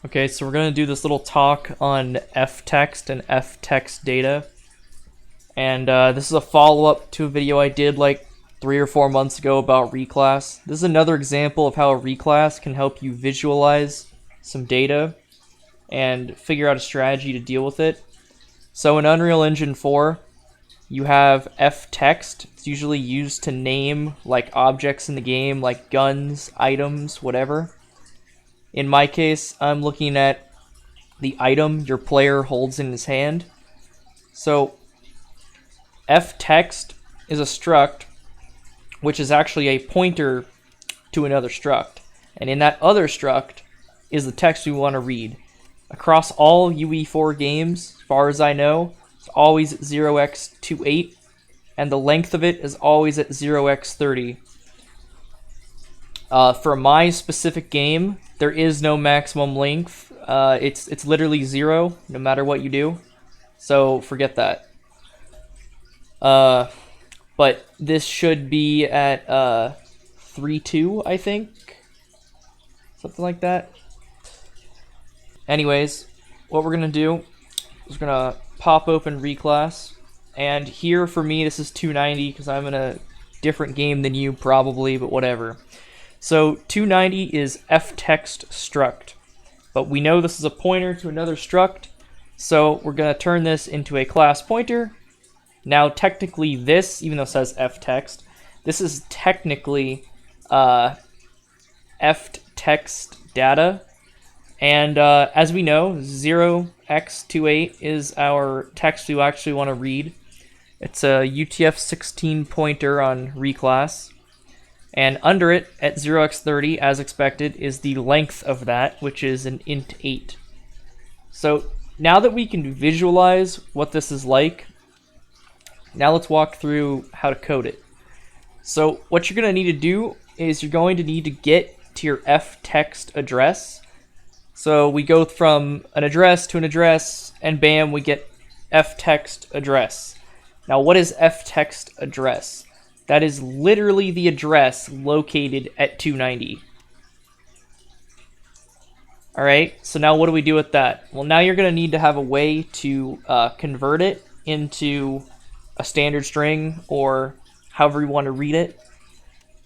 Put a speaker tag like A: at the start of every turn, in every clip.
A: Okay, so we're going to do this little talk on FText and FText data. And this is a follow-up to a video I did like 3 or 4 months ago about reclass. This is another example of how a reclass can help you visualize some data and figure out a strategy to deal with it. So in Unreal Engine 4, you have FText. It's usually used to name like objects in the game, like guns, items, whatever. In my case, I'm looking at the item your player holds in his hand. So FText is a struct, which is actually a pointer to another struct. And in that other struct is the text we want to read. Across all UE4 games, as far as I know, it's always 0x28, and the length of it is always at 0x30. For my specific game, there is no maximum length. It's literally 0, no matter what you do. So forget that. But this should be at 3.2, I think. Something like that. Anyways, what we're going to do is we're going to pop open reclass. And here for me, this is 290 because I'm in a different game than you probably, but whatever. So 290 is FText struct. But we know this is a pointer to another struct. So we're going to turn this into a class pointer. Now technically this, even though it says FText, this is technically FText data. And as we know, 0x28 is our text we actually want to read. It's a UTF-16 pointer on reclass. And under it, at 0x30, as expected, is the length of that, which is an int 8. So now that we can visualize what this is like, now let's walk through how to code it. So what you're going to need to do is you're going to need to get to your FText address. So we go from an address to an address, and bam, we get FText address. Now what is FText address? That is literally the address located at 290. Alright, so now what do we do with that? Well, now you're going to need to have a way to convert it into a standard string, or however you want to read it.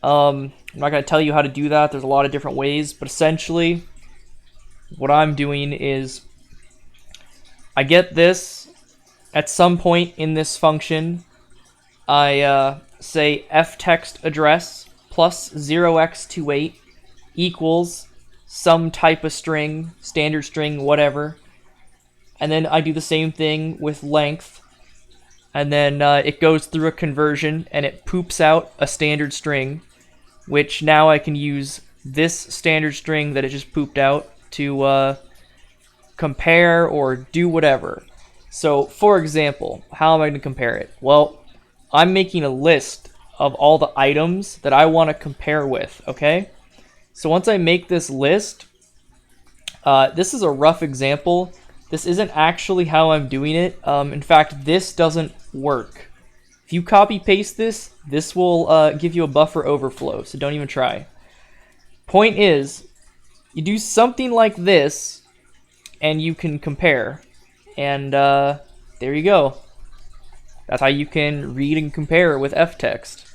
A: I'm not going to tell you how to do that. There's a lot of different ways, but essentially what I'm doing is I get this at some point in this function. I say FText address plus 0x28 equals some type of string, standard string, whatever. And then I do the same thing with length. And then it goes through a conversion and it poops out a standard string, which now I can use this standard string that it just pooped out to compare or do whatever. So, for example, how am I going to compare it? Well, I'm making a list of all the items that I want to compare with, okay? So once I make this list, this is a rough example. This isn't actually how I'm doing it. In fact, this doesn't work. If you copy paste this, this will give you a buffer overflow, so don't even try. Point is, you do something like this, and you can compare. And there you go. That's how you can read and compare with FText.